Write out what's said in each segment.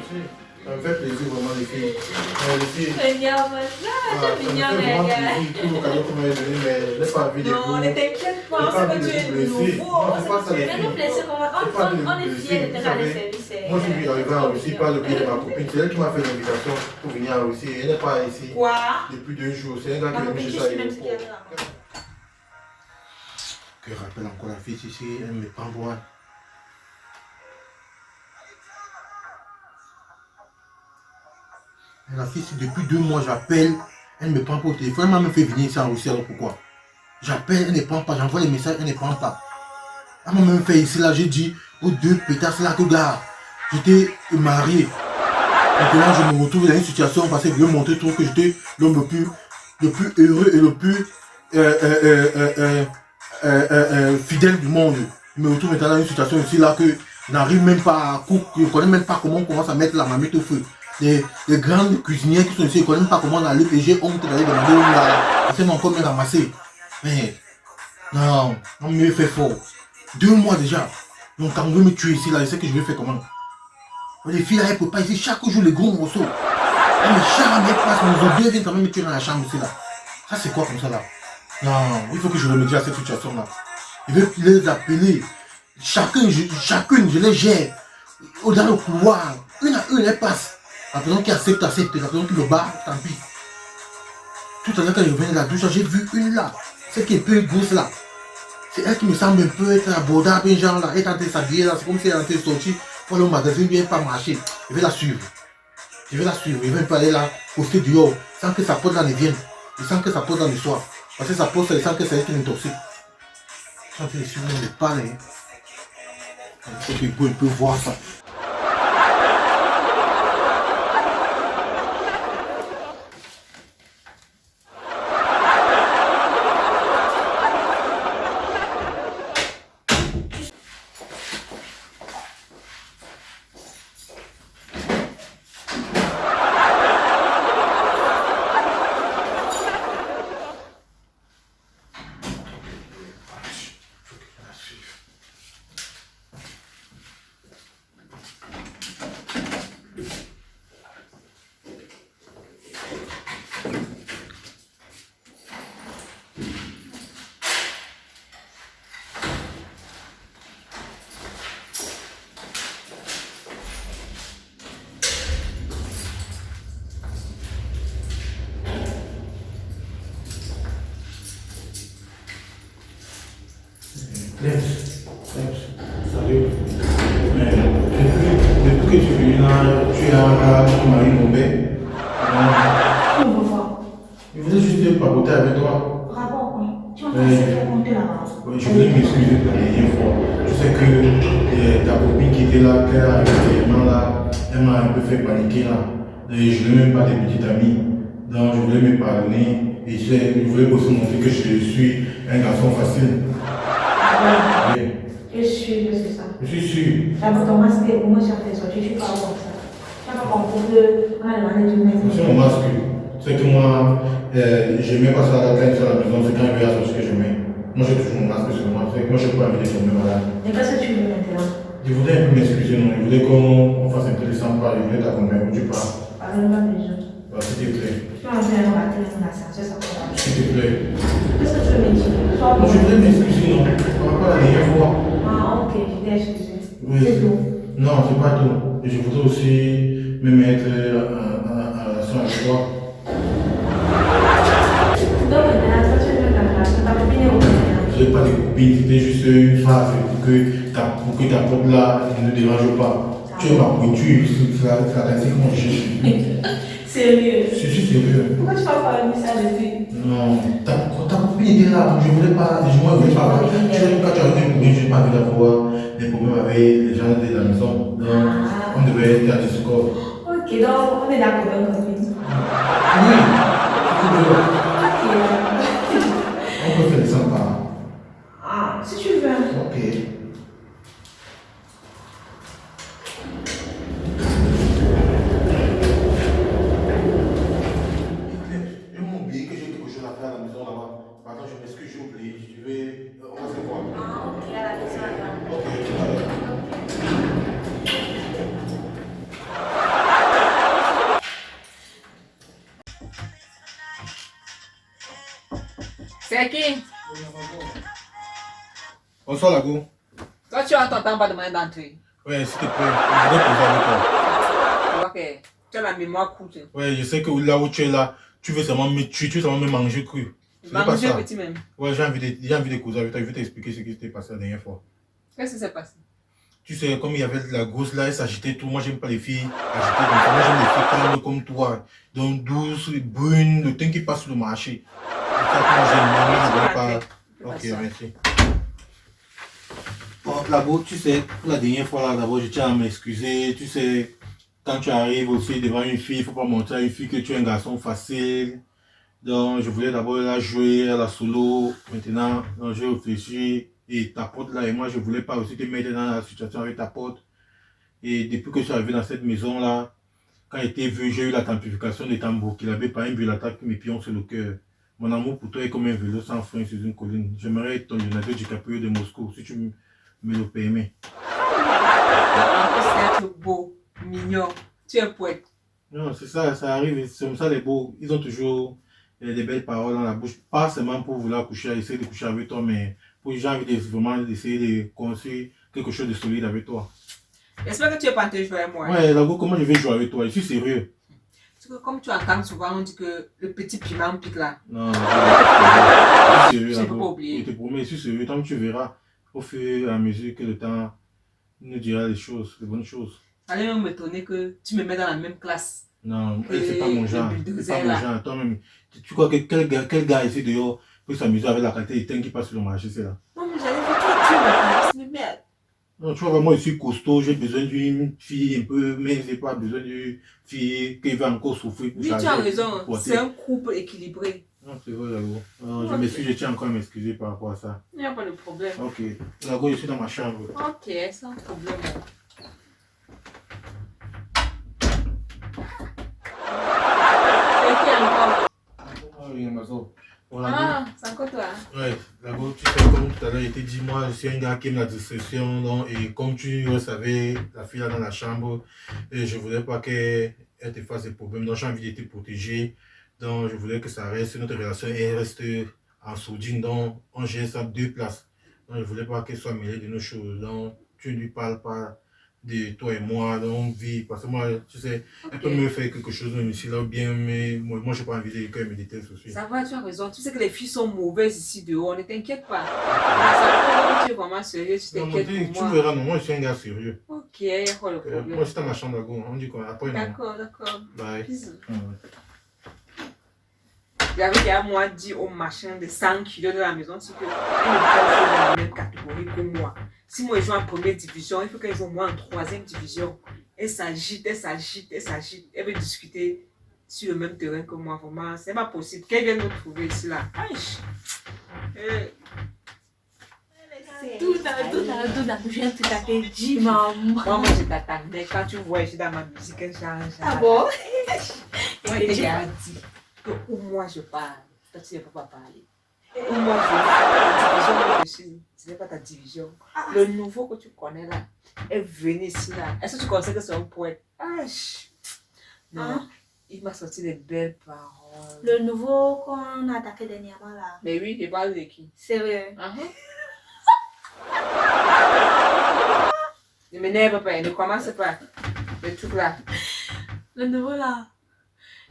Ça me fait plaisir vraiment les filles. Les filles. Génial, là, c'est mignon, les gars. Tout le cadeau que vous m'avez donné, mais je n'ai pas envie de vous. Non, ne t'inquiète pas, c'est que tu es nouveau. Fais-nous plaisir, on est fiers de te rendre service. Moi, je suis arrivé en Russie par le biais de ma copine. C'est elle qui m'a fait l'invitation pour venir en Russie. Elle n'est pas ici. Quoi? Depuis 2 jours. C'est un gars qui est venu chez ça. Que rappelle encore la fille ici, elle me prend pour un. La fille, c'est depuis 2 mois, j'appelle, elle me prend pas au téléphone. Elle m'a même fait venir ici en Russie, alors pourquoi? J'appelle, elle ne prend pas, j'envoie les messages, elle ne prend pas. Elle m'a même fait ici, là, j'ai dit aux 2 pétasses là que gars, j'étais marié. Maintenant, je me retrouve dans une situation parce que je voulais montrer trop que j'étais l'homme le plus heureux et le plus fidèle du monde. Je me retrouve maintenant dans une situation ici là que je n'arrive même pas à couper, je ne connais même pas comment on commence à mettre la marmite au feu. Les grandes cuisinières qui sont ici, je ne connais même pas comment on allume et j'ai honte d'aller demander où là. C'est encore me ramasser. Mais non, on me fait fort. 2 mois déjà. Donc quand on veut me tuer ici là, je sais que je vais faire comment. Les filles là, elles ne peuvent pas ici chaque jour les gros morceaux. Elles me charment, elles passent, nos odeurs viennent quand même me tuer dans la chambre ici là. Ça c'est quoi comme ça là? Non, il faut que je remédie à cette situation là. Je vais les appeler. Chacune, je les gère. Dans le couloir, une à une, elles passent. La personne qui accepte, accepte. La personne qui me bat, tant pis. Tout à l'heure, quand je revenais de la douche, j'ai vu une là. Celle qui est un peu grosse là. C'est elle qui me semble un peu être abordable, un genre là. Elle est en train de s'habiller là. C'est comme si elle est en train de sortir pour aller au magasin, bien pas marcher. Je vais la suivre. Je vais un peu aller là, poster dehors, sans que sa pote là ne vienne. Et sans que sa pote là ne soit. Parce que sa pote, elle sent que c'est elle qui l'intoxique. Je suis en train de suivre, elle ne parle. Il faut qu'il peut voir ça. Salut. Depuis que tu es venu là, tu as ton mari Nobel. Je voulais juste te papoter avec toi. Rapport quoi? Tu vas me faire compter là-bas. Oui, je voulais m'excuser pour la dernière fois. Je sais que ta copine qui était là, qui est arrivée là, elle m'a un peu fait paniquer là. Et je n'ai même pas des petites amies. Donc je voulais me pardonner. Et je voulais aussi montrer que je suis un garçon facile. Oui. Je suis sûr que c'est ça. Je suis sûr. D'abord, ton masque est pour moi, j'ai fait sortir, je suis pas comme ça. Tu vas pas comprendre que on a demandé de mettre. C'est mon masque. C'est que moi, je mets pas ça à la tête sur la maison, c'est quand je vais à sortir que je mets. Moi, j'ai toujours mon masque sur moi. C'est que moi, je ne peux pas inviter tomber malade. Et qu'est-ce que tu veux maintenant? Je voudrais un peu m'excuser, non. Je voulais qu'on fasse un peu de sang-parler. Je voulais t'accompagner où tu pars. Parle-moi déjà. Bah, s'il te plaît. Tu vas me faire un rater dans l'ascenseur, ça va. S'il te plaît. Qu'est-ce que tu veux me dire? Non, je voudrais m'excuser, non. On va pas la dernière fois. Ah, ok, je t'ai excusé. Oui. C'est tout. Non, c'est pas tout. Et je voudrais aussi me mettre en relation avec toi. Donc maintenant, toi tu veux ta relation, ta copine est au combien? Je n'ai pas de copine, c'était juste une phrase pour que ta pote là ne dérange pas. Tu es ma pointure, c'est ainsi que moi je suis. Sérieux? Je suis sérieux. Pourquoi tu vas faire un message de lui? Non, ta copine était là, donc je ne voulais pas. Moi, je voulais pas. Tu sais, quand tu as des problèmes, je n'ai pas envie d'avoir des problèmes avec les gens de la maison. Donc, on devait être à Discord. Ok, donc on est d'accord, bonne copine. Oui, si tu veux. Ok. On peut faire des sympas. Ah, si tu veux. Ok. Je vais m'oublier que j'ai quelque chose à faire à la maison là-bas. Pardon, je m'excuse, j'ai oublié. Je vais. On va se voir. Ah, ok, à la maison alors. Ok, tout à l'heure. C'est qui? Bonsoir, Lago. Toi, tu as ton temps pas demander d'entrer. Ouais, s'il te plaît, je voudrais poser avec toi. Tu vois que tu as la mémoire courte. Ouais, je sais que là où tu es là, tu veux seulement me tuer, tu veux seulement me manger cru. Manger petit même. Ouais, j'ai envie de causer avec toi. Je vais t'expliquer ce qui s'était passé la dernière fois. Qu'est-ce qui s'est passé? Tu sais, comme il y avait la grosse là, elle s'agitait tout. Moi, j'aime pas les filles agitées comme ça. Moi, j'aime les filles calmes comme toi. Donc, douces, brunes, le teint qui passe sur le marché. C'est ça que moi, j'aime. Moi, je ne veux pas. Ok, merci. Bon, Lago, tu sais, pour la dernière fois, là, d'abord, je tiens à m'excuser. Tu sais, quand tu arrives aussi devant une fille, il ne faut pas montrer à une fille que tu es un garçon facile. Donc, je voulais d'abord la jouer à la solo. Maintenant, j'ai réfléchi. Et ta pote là, et moi, je voulais pas aussi te mettre dans la situation avec ta pote. Et depuis que je suis arrivé dans cette maison là, quand j'étais vu, j'ai eu la templification des tambours qu'il avait par un violateur qui me pion sur le cœur. Mon amour pour toi est comme un vélo sans frein sur une colline. J'aimerais être ton Leonardo DiCaprio de Moscou, si tu me le permets. En plus, c'est beau, mignon. Tu es un poète. Non, c'est ça, ça arrive. C'est comme ça les beaux. Ils ont toujours des belles paroles dans la bouche. Pas seulement pour vouloir coucher, essayer de coucher avec toi, mais j'ai envie de vraiment essayer de construire quelque chose de solide avec toi. J'espère que tu es pas en train de jouer avec moi. Ouais, Lago, comment je vais jouer avec toi? Je suis sérieux. Parce que comme tu entends souvent, on dit que le petit piment pique là. Non, je suis sérieux, Je ne peux pas Lago. oublier. Je te promets, je suis sérieux. Tant que tu verras, au fur et à mesure que le temps nous dira les choses, les bonnes choses. Allez même m'étonner que tu me mets dans la même classe. Non, c'est pas mon genre. C'est pas mon là. genre. Toi-même, tu crois que quel gars ici dehors peut s'amuser avec la qualité de teint qui passe sur le marché, c'est là? Non, mais j'allais faire toi, tu es ma classe, mais merde. Non, tu vois, moi je suis costaud, j'ai besoin d'une fille un peu, mais j'ai pas besoin d'une fille qui va encore souffrir pour Oui, changer, tu as raison, pour c'est un couple équilibré. Non, c'est vrai, Lago. Je m'excuse, je tiens encore à m'excuser par rapport à ça. Il n'y a pas de problème. Ok, Lago, je suis dans ma chambre. Ok, sans problème. C'est qui encore? Ah oui, Amazon. Bon, Ah, c'est encore toi. Ouais, Lago, tu sais, comme tout à l'heure, je t'ai dit, moi, je suis un gars qui aime la discrétion, donc, et comme tu le savais, la fille là dans la chambre, et je voulais pas qu'elle te fasse des problèmes, donc j'ai envie de te protéger, donc je voulais que ça reste, notre relation, elle reste en sourdine, donc on gère ça à deux places, donc je voulais pas qu'elle soit mêlée de nos choses, donc tu ne lui parles pas de toi et moi, donc vie, parce que moi, tu sais, elle peut me faire quelque chose même ici là, ou bien, mais moi, j'ai pas envie qu'elle me déteste aussi. Ça va, tu as raison. Tu sais que les filles sont mauvaises ici dehors, ne t'inquiète pas. Ça prouve que tu es vraiment sérieux, tu t'inquiètes pour moi. Tu verras, non, moi je suis un gars sérieux. Ok, il n'y a pas de problème. Moi je suis dans ma chambre, Lago, on dit quoi? Après, non. D'accord, d'accord. Bye. Bisous. Ouais. J'avais déjà moi dit au machin de 100 kilos de la maison, c'est qu'elle ne peut pas jouer dans la même catégorie que moi. Si moi je joue en première division, il faut qu'elle joue moi en troisième division. Elle s'agite, elle s'agite, elle s'agite. Elle veut discuter sur le même terrain que moi. Vraiment, c'est pas possible. Qu'elle vienne me trouver ici là. Aïe. Tout dans je viens tout à fait dit, maman. Moi, je t'attendais. Quand tu vois, je suis dans ma musique, genre. Ah bon? Moi, je t'ai garanti que où moi je parle, toi tu ne peux pas parler. Où moi je suis, ce n'est pas ta division. Le nouveau que tu connais là est venu ici là. Est-ce que tu connais que c'est un poète? Ah, non, il m'a sorti des belles paroles. Le nouveau qu'on a attaqué dernièrement là. Mais oui, il parle de qui? Sérieux? Ne m'énerve pas, ne commence pas. Le truc là. Le nouveau là.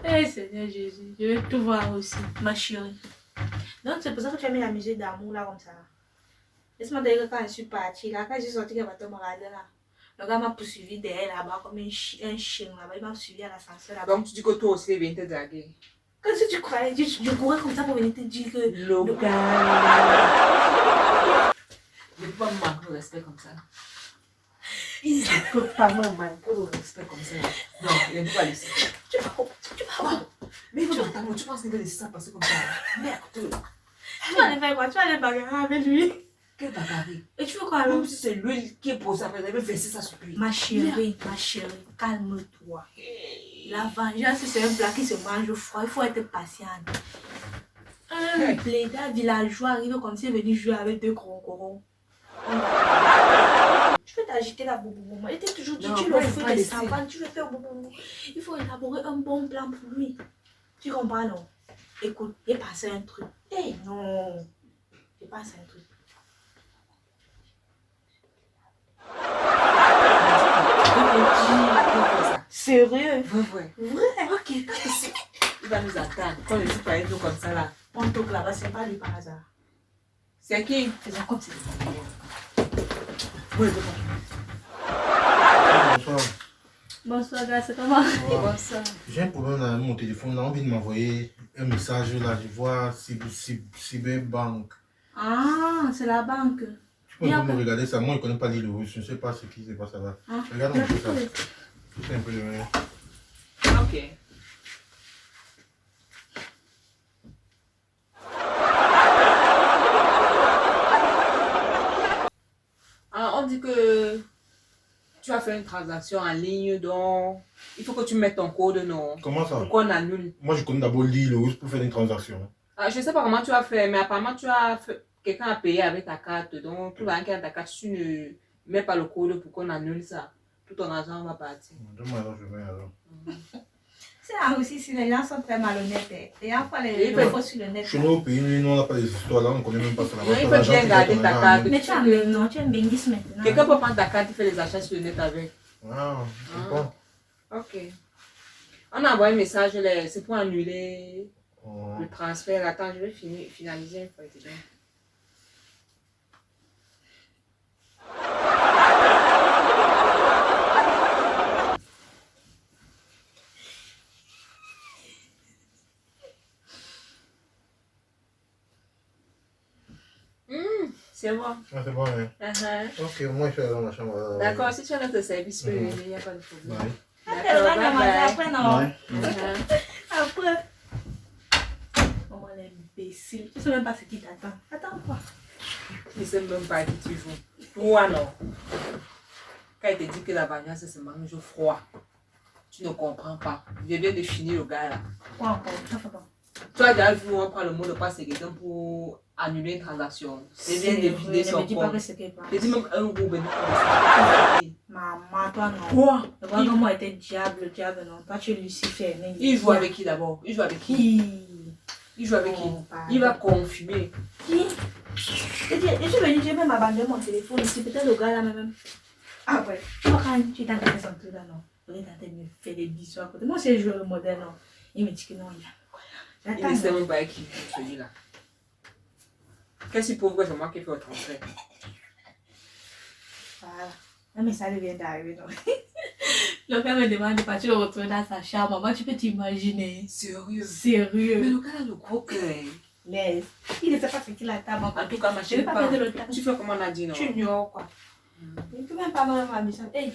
Eh Seigneur Jésus, je vais tout voir aussi, ma chérie. Donc c'est pour ça que tu as mis la musique d'amour là comme ça. Laisse-moi dire que quand je suis partie là, quand je suis sortie qu'elle va te regarder là, le gars m'a poursuivi derrière là-bas comme un chien là-bas, il m'a suivi à l'ascenseur là-bas. Donc tu dis que toi aussi il vient te draguer. Qu'est-ce que tu croyais? Je courais comme ça pour venir te dire que... Le gars... Je ne peux pas me manquer de respect comme ça. Il ne peut pas me manquer de respect comme ça. Non, il ne peut pas laisser. Tu vas Mais il faut t'entendre, tu penses qu'il va laisser ça passer comme ça? Merde. Tu vas aller faire quoi? Tu vas aller bagarrer avec lui? Quel bagarrer? Et tu veux quoi? Même si c'est lui qui est posé après, il va verser ça sur lui. Ma chérie, calme-toi. La vengeance, c'est un plat qui se mange froid. Il faut être patiente. Un plaidard villageois arrive comme s'il est venu jouer avec deux croncorons. Tu peux t'agiter la boubou. Il était toujours dit, tu le fais des savants, tu veux faire boubou. Il faut élaborer un bon plan pour lui. Tu comprends, non? Écoute, j'ai passé un truc. Eh non, j'ai passé un truc. Sérieux? Vrai. Vrai? Ok, il va nous attendre. Quand le type va être comme ça là. On toque là-bas, c'est pas lui par hasard. C'est qui? Faisons comme c'est Oui, Bonsoir. Bonsoir, gars, c'est comment? bon ça. J'ai un problème dans mon téléphone. J'ai envie de m'envoyer un message là. Je vois Cyberbank. Ah, c'est la banque. Tu peux me regarder ça. Moi, je ne connais pas l'île russe. Je ne sais pas ce qui se passe là-bas. Ah. Regarde un peu ça. C'est un peu de... Ok. Ah, on dit que tu as fait une transaction en ligne, donc il faut que tu mettes ton code, non? Comment ça? Pour qu'on annule. Moi, je connais d'abord l'île russe pour faire une transaction. Ah, je ne sais pas comment tu as fait, mais apparemment tu as fait... Quelqu'un a payé avec ta carte, donc tout l'argent qui est dans ta carte, tu ne mets pas le code pour qu'on annule ça. Tout ton argent va partir. Demain, alors, je vais alors. C'est là aussi, si les gens sont très malhonnêtes. Et enfin, les Oui, infos sur le net. Chez nous, au pays, nous, on n'a pas des histoires là. On ne connaît même pas ça là-bas. Oui, il faut bien garder ta carte. Mais tu as un non, tu as un bengis maintenant. Quelqu'un peut prendre ta carte et faire les achats sur le net avec. Ah, c'est bon. Ok. On a envoyé un message, c'est pour annuler Oh. le transfert. Attends, je vais finaliser une fois. C'est bon. Ah, c'est bon, hein. Ok, moi, je suis dans la chambre. D'accord, si tu as notre service, tu peux venir, il n'y a pas de problème. Ouais. D'accord, bye bye. Après, non. Ouais. Après. Comment l'imbécile. Tu sais même pas ce qui t'attend. Attends quoi. Je ne sais même pas qui tu joues. Toi, non. Quand il te dit que la bagnole, c'est seulement jour froid, tu ne comprends pas. Je viens de finir le gars là. Quoi encore? Ça fait pas. Tu as déjà vu, on prend le mot de passe et quelqu'un pour annuler une transaction. C'est bien de vider son Ne me dis pas compte. que c'est qu'il parle. Je dis même un gros bénéfice. Maman, toi non. Quoi? Regarde comment était diable, non. Toi tu es Lucifer. Mais Il joue avec qui d'abord? Il joue avec qui? Qui? Il joue avec qui? Oh, pardon. Il va confirmer. Qui? Je suis venue, j'ai même abandonné mon téléphone ici. Peut-être le gars là même. Ah ouais. Toi quand tu es en train de son truc là, non. Il est en train de me faire des bisous à côté. Moi c'est joueur le modèle, non. Il me dit que non, il a. Il ne sait même pas avec qui celui-là. Qu'est-ce qu'il prouve que c'est moi qui fais le transfert? Voilà. Non, mais ça vient d'arriver, non. Le gars me demande de partir le retrouver dans sa chambre. Maman, tu peux t'imaginer. Sérieux? Mais Sérieux. le gars a le gros cœur. Laisse. Il ne sait pas ce qu'il a table. En tout cas, ma Je ne chérie, vais pas perdre le temps. tu fais comme on a dit, non? Tu ignores quoi. Il ne peut même pas voir ma mission. Hey,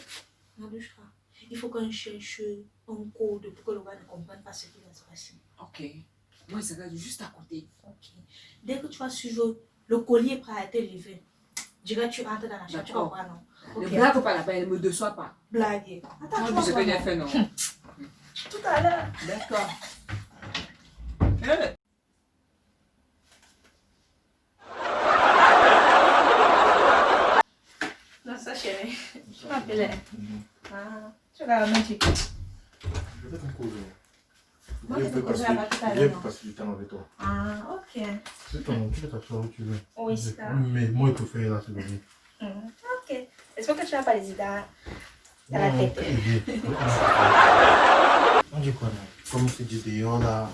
Nadushka, il faut qu'on cherche un code pour que le gars ne comprenne pas ce qui va se passer. Ok. Moi, c'est juste à côté. Ok. Dès que tu vas suivre le collier prêt à être livré, dirais tu rentres dans la chambre, tu vas voir, non? Ne Ok. blague pas là-bas, elle ne me déçoit pas. Blague. Attends, tu Moi, vas je sais que j'ai voir. fait, non? Tout à l'heure. D'accord. Non, ça chérie. Je m'appelais. Ah, tu vas la mettre. Je vais te causer. Moi, Je je peux te poserai passer- la tout à je l'heure, peux non? passer du temps avec toi. Ah, ok. C'est ton, tu peux t'asseoir où tu veux. Oui, c'est ça. Mais moi, il faut faire là, c'est le lit. Ok. J'espère que tu n'as pas les idées dans la Non, tête. pas idée. On dit quoi là? Comme c'est du dehors là,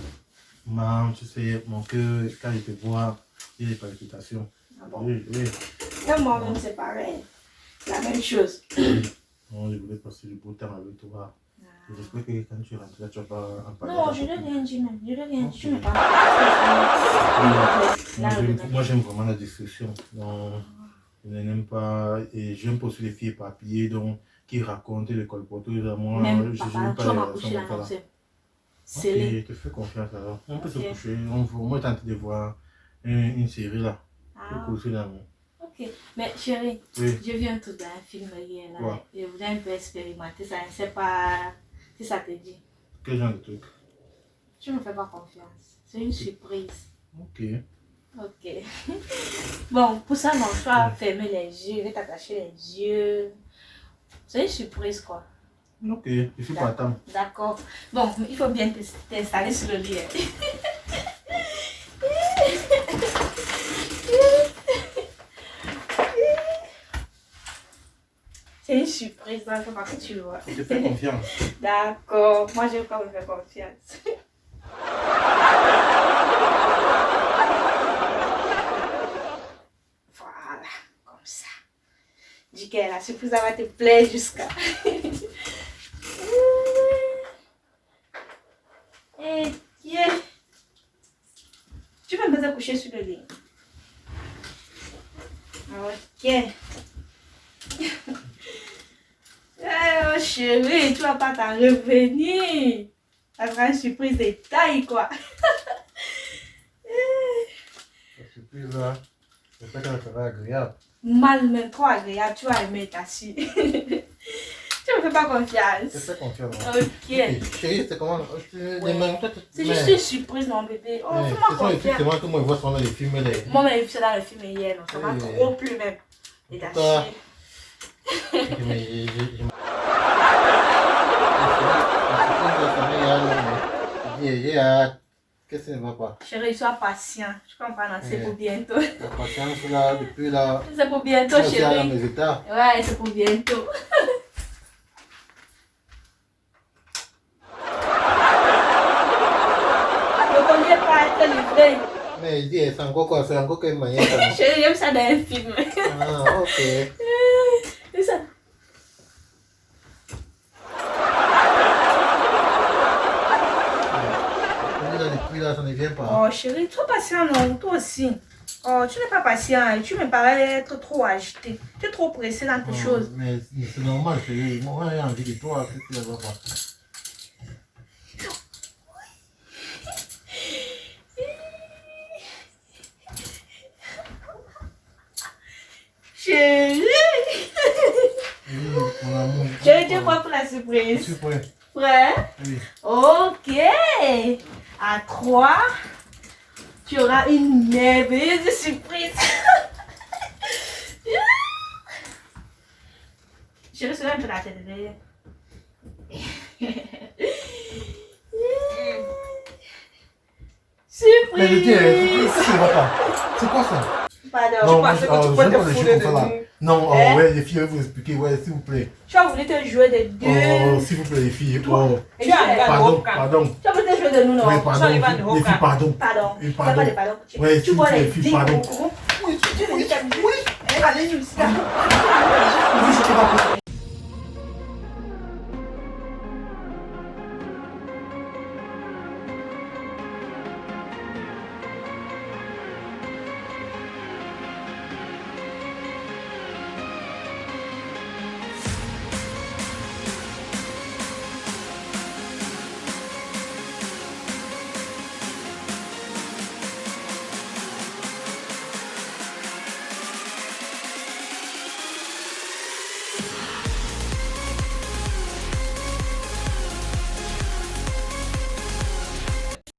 maman, tu sais, mon cœur, quand il te voit, il y a des palpitations. Ah bon? Oui, oui. Même moi-même, c'est pareil. C'est la même chose. Non, je voulais passer du beau temps avec toi. J'espère que quand tu rentres là, tu vas pas en parler. Non, je n'ai rien dit même. Je n'ai rien dit. Tu me parles. Moi, j'aime vraiment la discussion. Donc, je n'aime pas. Et j'aime pas aussi les filles éparpillées donc, qui racontent les colporteuses. Moi, Même je papa, n'aime tu pas vas les m'accoucher relations là, comme non, ça. c'est Ok, scellé. je te fais confiance alors. On peut se Ok. coucher. Moi, je suis en train de voir une série là. Pour Ah, coucher là. ok. Mais chérie, Oui. j'ai vu un truc dans un film hier là. Quoi? Je voulais un peu expérimenter ça. Je ne sais pas si ça te dit. Quel genre de truc? Tu ne me fais pas confiance. C'est une surprise. Ok. Ok. Bon, pour ça, non, tu vas fermer les yeux, je vais t'attacher les yeux. C'est une surprise, quoi. Ok, je suis partant. D'accord. Bon, il faut bien t'installer sur le lit. Hein. C'est une surprise, donc il faut pas que tu vois. Je te fais confiance. D'accord, moi je veux pas me faire confiance. Voilà, comme ça. Dis que la surprise va te plaire jusqu'à. Et tiens. Tu peux me coucher sur le lit. Ok. Oh chérie, tu vas pas t'en revenir. Ça sera une surprise de taille quoi. La surprise là, j'espère qu'elle sera agréable. Mal, mais trop agréable, tu vas aimer ta fille. Tu me fais pas confiance. Je te fais confiance. Ok. Chérie, c'est comment? C'est juste une surprise, mon bébé. Oh, fais-moi Ce sont les films confiance. que moi je vois souvent dans les films. Moi, j'ai vu ça dans le film hier, donc ça m'a trop plu même. Et ta fille. Qu'est-ce que ça ne va pas? Chérie, sois patient. Tu comprends, non? C'est pour bientôt. La patience là, depuis là. C'est pour bientôt, À chérie. mes états. Ouais, c'est pour bientôt. Le collier pas être livré. Mais il dit, c'est encore quoi? C'est encore quelle manière? Chérie, j'aime ça dans un film. Ah, ok. C'est ça. Depuis là, ça ne vient pas. Oh chérie, trop patient non, toi aussi. Oh, tu n'es pas patient, tu me parais être trop agité. Tu es trop pressé dans tes choses. Mais c'est normal, chérie. Moi, j'ai envie de toi, que tu ne vas pas. Chérie! Oui, mon amour. Chérie, tu es prêt pour la Je suis surprise? prêt. Prêt? Oui. Ok. À 3, tu auras une merveilleuse surprise. Chérie, c'est un peu la tête derrière. Mais le Surprise! Dieu, ça ne va pas. C'est quoi ça? Pardon. Non, moi, moi, je je peux j'aime te pas les fouler choses comme ça là. de nous. Non, Hein? ouais, les filles, je vais vous expliquer, ouais, s'il vous plaît. Tu as voulu te jouer de deux. Oh, s'il vous plaît, les filles. Oh, Et Tu as un pardon, gars pardon. Tu as voulu te jouer de nous, non? Oui, pardon. ça, il va de Les filles, pardon. Pardon. Et Tu pardon. pas de pardon. Ouais, Tu s'il vous vois plaît, les les filles, dix pardon. gros. Oui, tu les dis. Allez, nous,